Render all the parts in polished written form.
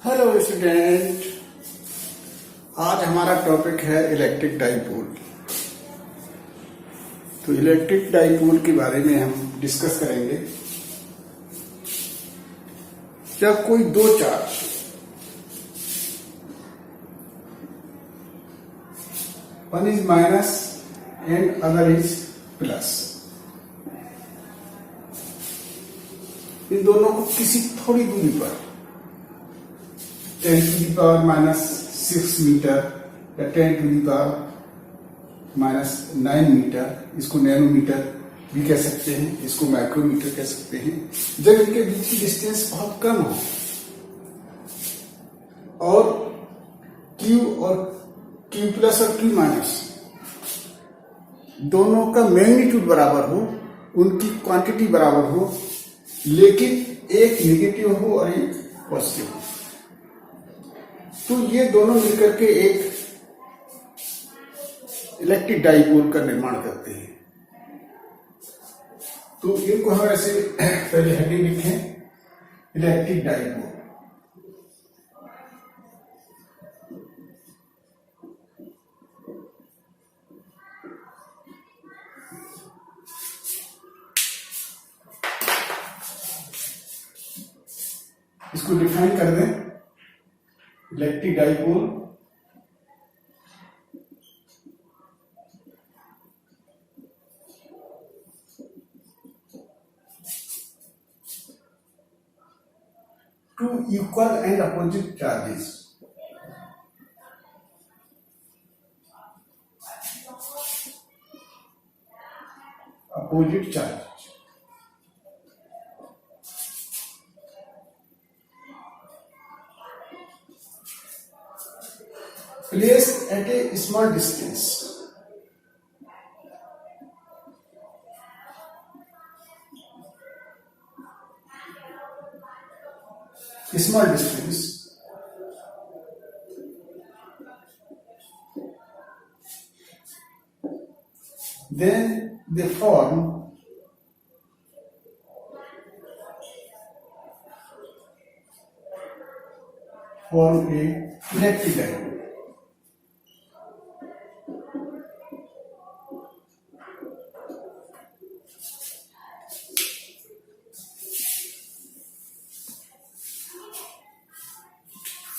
Hello student, आज हमारा topic है इलेक्ट्रिक डाइपोल। तो इलेक्ट्रिक डाइपोल के बारे में हम डिस्कस करेंगे। जब कोई दो charge one is minus and other is plus, इन दोनों को किसी थोड़ी दूरी पर 10 to the power minus 6 metre या 10 to the power minus 9 metre, इसको नैनोमीटर भी कह सकते हैं, इसको माइक्रोमीटर कह सकते हैं। जब इनके बीच की डिस्टेंस बहुत कम हो और Q प्लस और Q माइनस दोनों का मैग्नीट्यूड बराबर हो, उनकी क्वांटिटी बराबर हो, लेकिन एक नेगेटिव हो और एक पॉजिटिव हो, तो ये दोनों मिलकर के एक इलेक्ट्रिक डाइपोल का निर्माण करते हैं। तो इनको हम ऐसे पहले हेडिंग लिखें, इलेक्ट्रिक डाइपोल। इसको डिफाइन कर दें। Electric dipole two equal and opposite charges placed at a small distance then they form a electric dipole.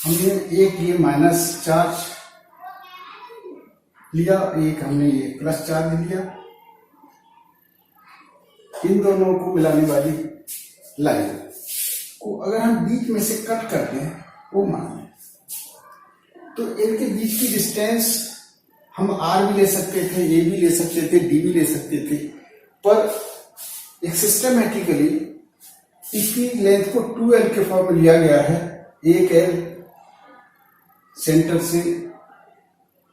हमने एक ये माइनस चार्ज लिया, एक हमने ये प्लस चार्ज लिया। इन दोनों को मिलाने वाली लाइन को अगर हम बीच में से कट कर दें, वो मान लें, तो इनके बीच की डिस्टेंस हम आर भी ले सकते थे, ए भी ले सकते थे, डी भी ले सकते थे, पर एक सिस्टमैटिकली इसकी लेंथ को 2L के फॉर्म में लिया गया है। एक L सेंटर से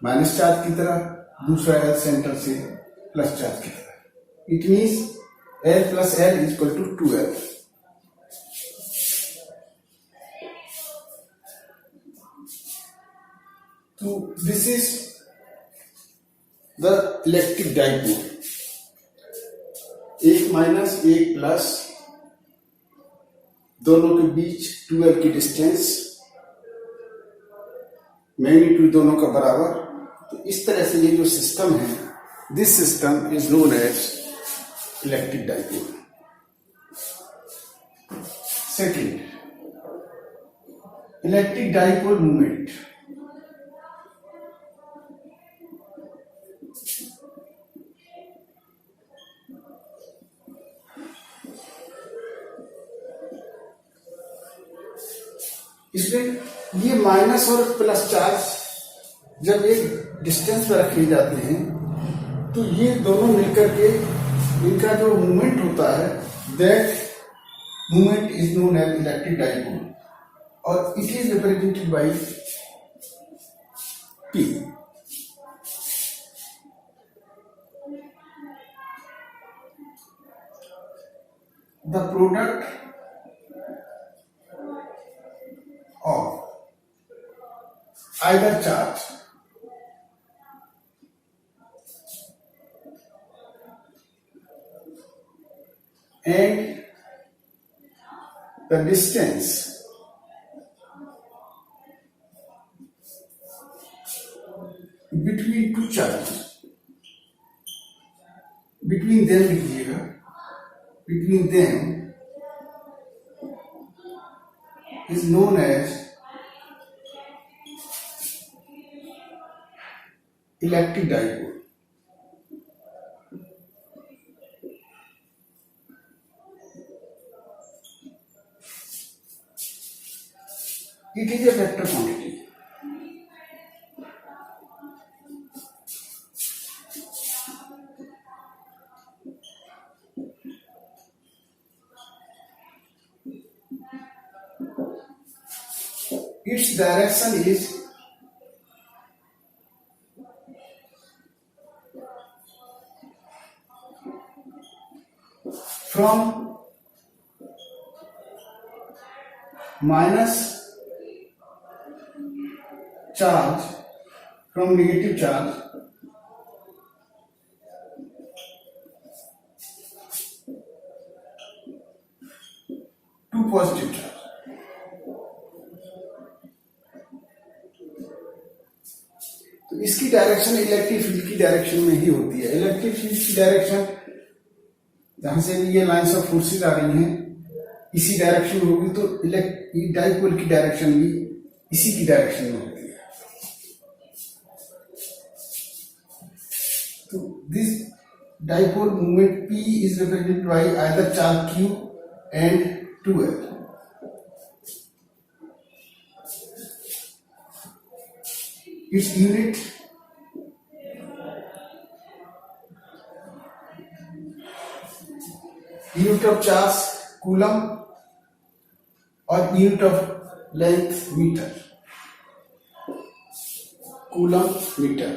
माइनस चार्ज की तरह, दूसरा L सेंटर से प्लस चार्ज की तरह। It means L plus L is equal to 2L। तो this is the electric dipole. एक माइनस एक प्लस, दोनों के बीच 2L की डिस्टेंस, मैग्नीट्यूड दोनों का बराबर। तो इस तरह से ये जो सिस्टम है, this system is known as electric dipole. Second, electric dipole movement. इसमें ये माइनस और प्लस चार्ज जब एक डिस्टेंस पर रखे जाते हैं, तो ये दोनों मिलकर के इनका जो मूवमेंट होता है, that movement is known as electric dipole, और it is represented by P। The product of either charge and the distance between two charges, between them लिखिएगा, between them is known as electric dipole. It is a vector quantity. Its direction is from minus charge, from negative charge to positive charge. तो इसकी direction electric field की direction में ही होती है. Electric field की direction जहां से भी ये लाइंस ऑफ फोर्सेस आ रही हैं इसी डायरेक्शन में होगी, तो डाइपोल की डायरेक्शन भी इसी की डायरेक्शन में होती है. तो this dipole movement P is represented bye either charge Q and 2L. Its unit of charge coulomb और unit of length meter. Coulomb meter.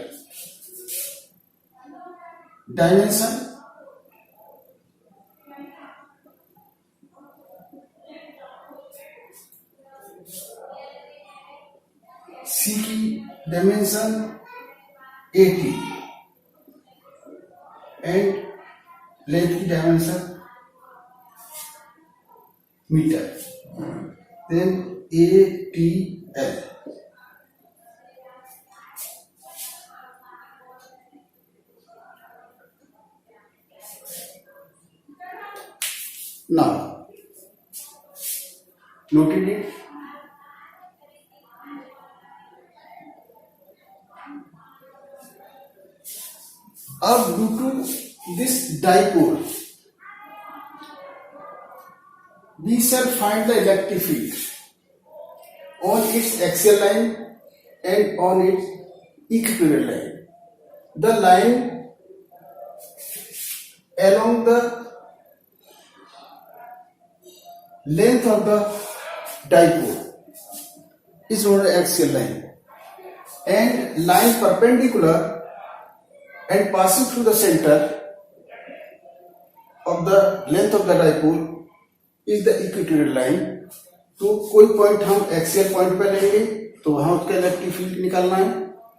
Dimension C की dimension 80 and length की dimension meter. Then ATL. Now, noted it. अब due to this dipole, we shall find the electric field on its axial line and on its equatorial line. The line along the length of the dipole is known as axial line, and line perpendicular and passing through the center of the length of the dipole is the equatorial line. तो कोई point हम axial point पे लेंगे तो वहां उसका electric field निकालना है,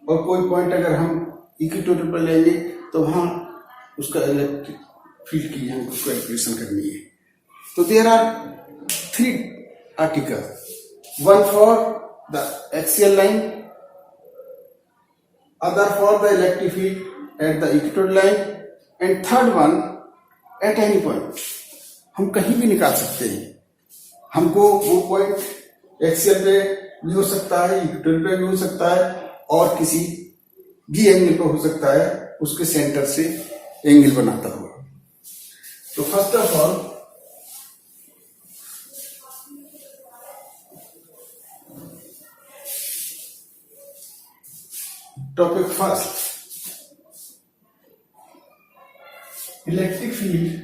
और कोई पॉइंट अगर हम इक्वेटोरियल पे लेंगे तो वहां उसका इलेक्ट्रिक फील्ड की हमको कैलकुलेशन करनी है. तो there are 3 articles, one for the axial line, other for the electric field at the equatorial line, and third one at any point. हम कहीं भी निकाल सकते हैं. हमको वो पॉइंट एक्सियल पे भी हो सकता है, इक्वेटोरियल पे भी हो सकता है, और किसी भी एंगल पे हो सकता है, उसके सेंटर से एंगल बनाता हुआ. तो first of all topic first, electric field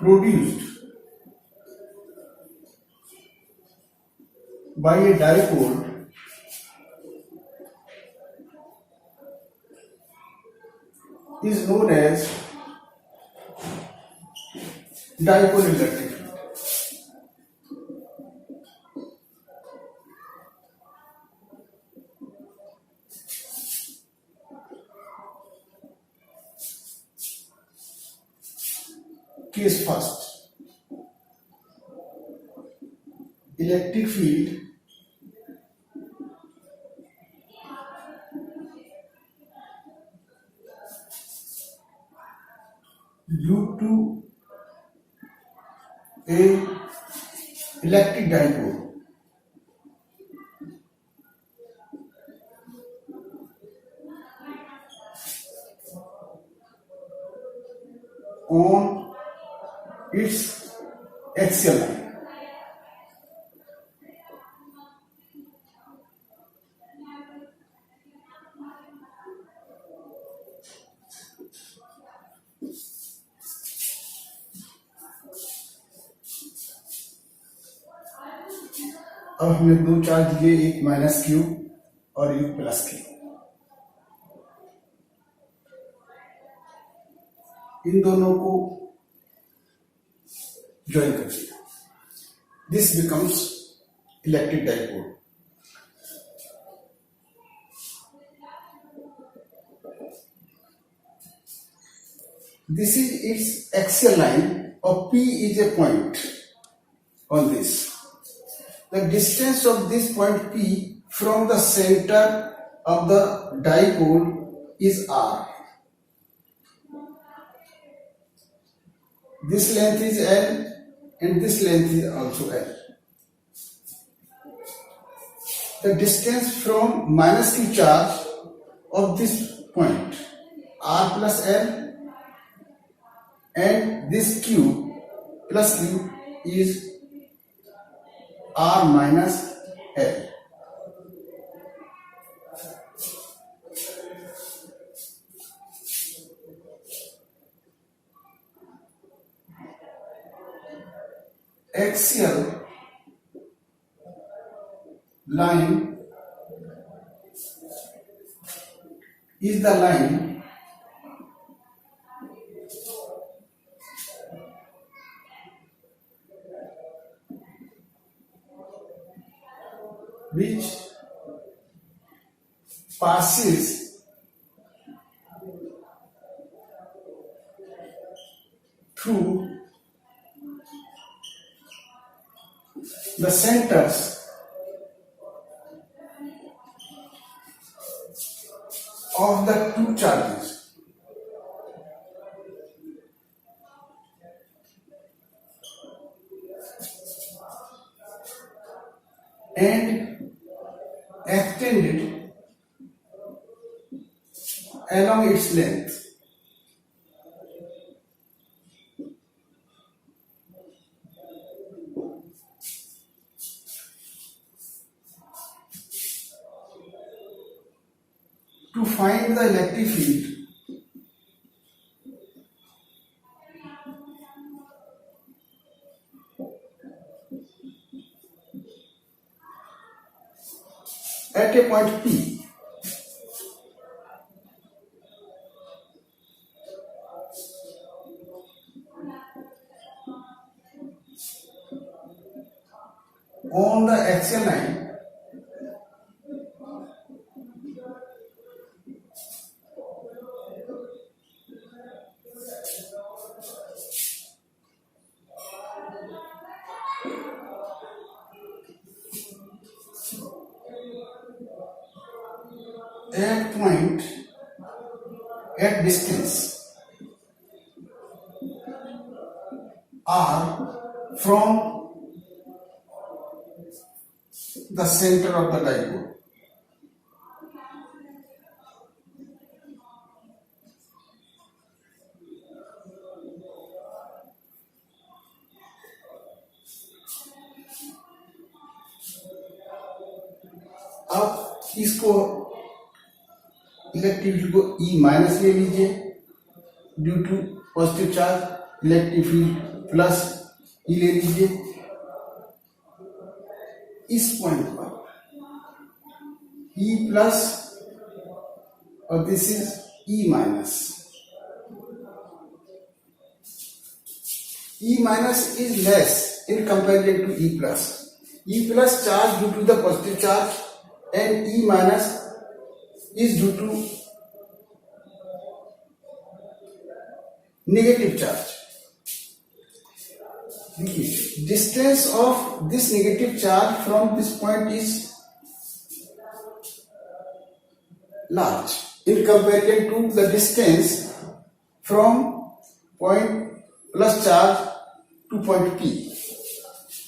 produced by a dipole is known as dipole electric field. case first. Electric field due to a electric dipole on its axial line. अब हमें दो charge दिए, एक minus Q और एक plus Q. इन दोनों को join कर दिया, this becomes electric dipole. This is its axial line of P is a point on this. The distance of this point P from the center of the dipole is R. This length is L and this length is also L. The distance from minus Q charge of this point R plus L and this Q plus Q is R minus L. Axial line is the line which passes through the centers of the two charges and extended along its length. To find the electric field, at a point P, on the axial line, at point at distance R from the center of the dipole. अब इसको electric field को E minus ले लीजिए due to positive charge, electric field plus E ले लीजिए। इस point पर E plus और this is E minus. E minus is less in comparison to E plus. E plus charge due to the positive charge and E minus is due to negative charge. देखिए distance of this negative charge from this point is large in comparison to the distance from point plus charge to point P.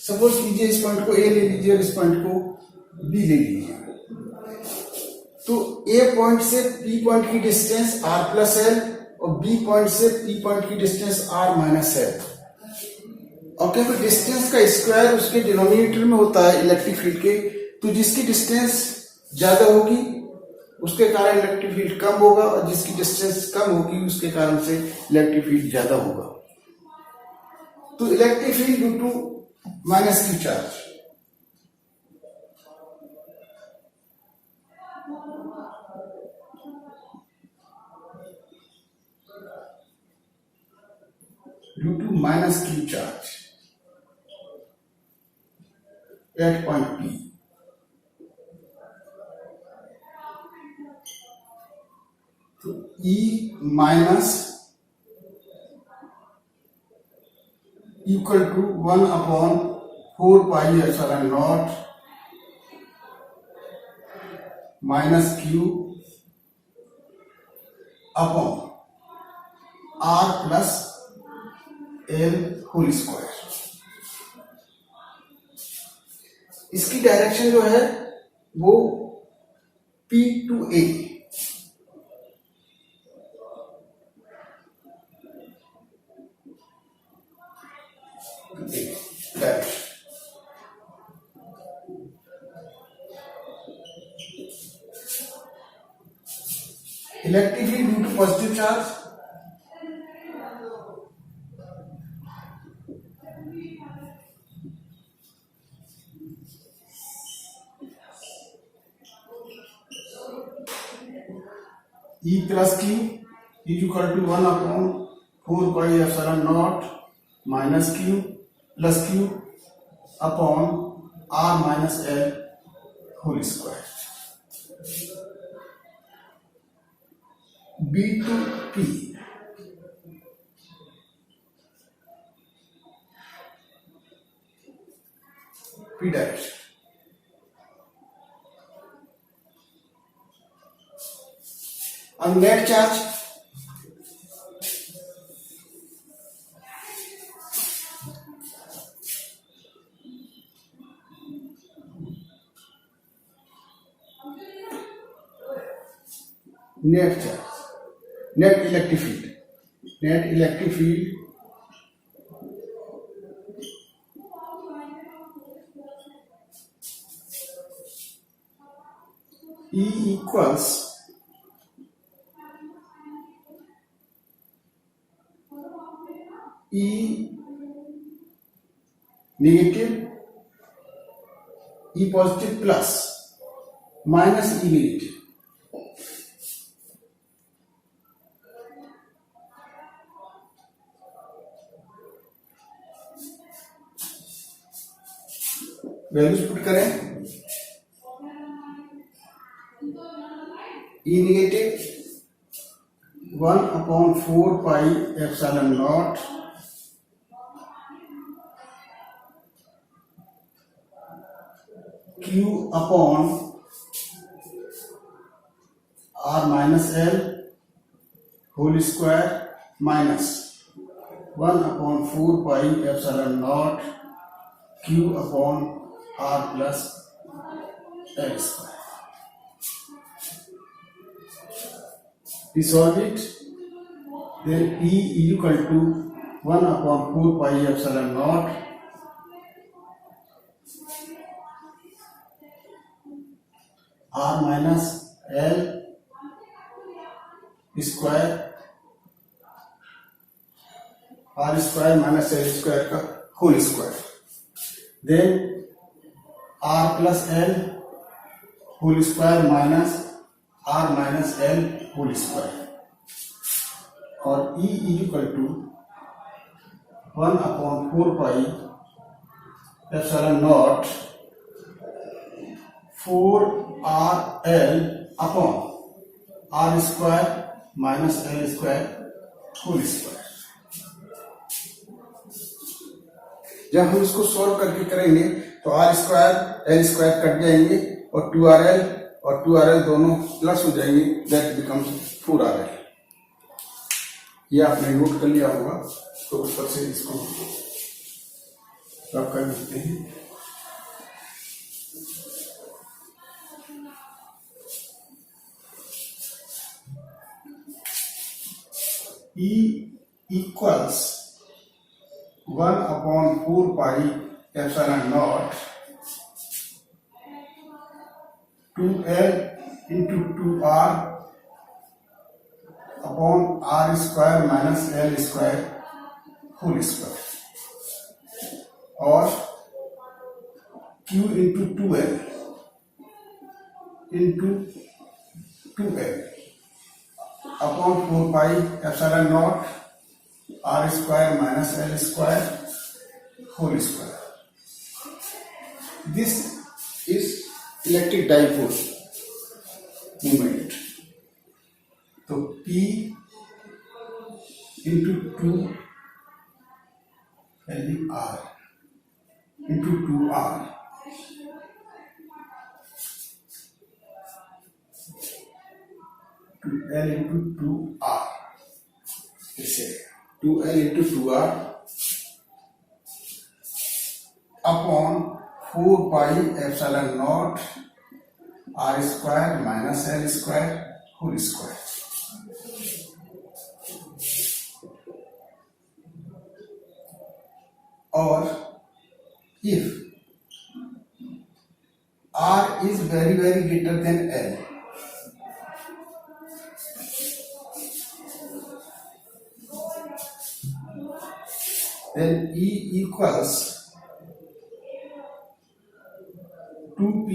Suppose कीजिए इस point को A ले लीजिए और इस point को B ले लीजिए, तो A पॉइंट से P पॉइंट की डिस्टेंस R प्लस L और B पॉइंट से P पॉइंट की डिस्टेंस R माइनस L। और क्योंकि डिस्टेंस का स्क्वायर उसके डिनोमिनेटर में होता है इलेक्ट्रिक फील्ड के, तो जिसकी डिस्टेंस ज्यादा होगी उसके कारण इलेक्ट्रिक फील्ड कम होगा और जिसकी डिस्टेंस कम होगी उसके कारण से इलेक्ट्रिक फील्ड ज्यादा होगा। तो electric field due to minus Q charge, due to minus Q charge at point P, तो E minus equal to 1/4πε0 minus Q upon R plus L whole square. इसकी डायरेक्शन जो है वो P to A, electric field due to positive charge, E plus Q is equal to 1/4πε0 minus Q plus Q upon R minus L whole square. B to P, P direction. अब net charge, net charge, net electric field, net electric field E equals E negative E positive plus minus E negative. Values put करें, E negative 1/4πε0 Q upon R minus L whole square minus 1/4πε0 Q upon R plus L square. Resolve it, then E equal to 1/4πε0 R minus L square, R square minus L square का whole square, then R plus L whole square minus R minus L whole square, और E equal to 1/4πε0 4RL upon R square minus L square whole square. जब हम इसको solve करके करेंगे तो R square L square cut जाएंगे और 2RL और 2RL दोनों प्लस हो जाएंगे, दैट बिकम्स 4RL। ये आपने नोट कर लिया होगा, तो उस पर से इसको रब कर देते हैं। E equals 1/4 pi epsilon naught 2L into 2R upon R square minus L square whole square, और Q into 2L into 2L upon 4 pi epsilon naught R square minus L square whole square. This is electric dipole moment. So P into 2 R into 2R to L into 2R. This is 2L into 2R upon 4 pi epsilon naught R square minus L square whole square. Or if R is very greater than L, then E equals 2P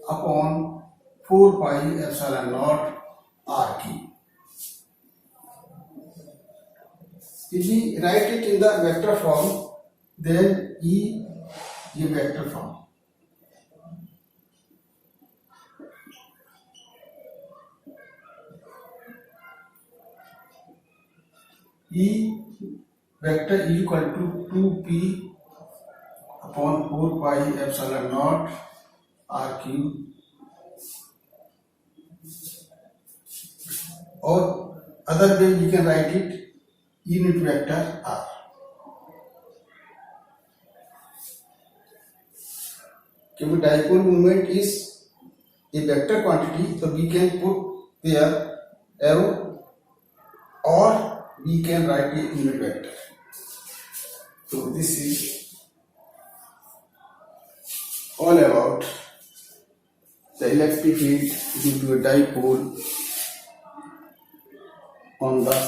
upon 4 pi epsilon naught R cube. If we write it in the vector form, then E is vector form. E vector is equal to 2P upon 4 pi epsilon naught R cube, or other way we can write it unit vector R. क्योंकि dipole moment is a vector quantity, so we can put there arrow or we can write a unit vector. So this is all about the electric field due to a dipole on the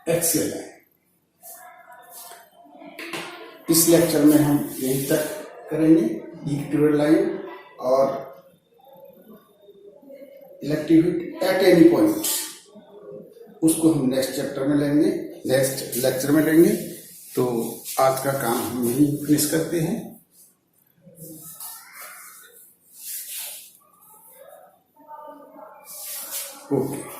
axial line. इस lecture में हम यहीं तक करेंगे, equatorial line और electric field at any point, उसको हम next chapter में लेंगे, नेक्स्ट लेक्चर में लेंगे। तो आज का काम हम यहीं फिनिश करते हैं। ओके।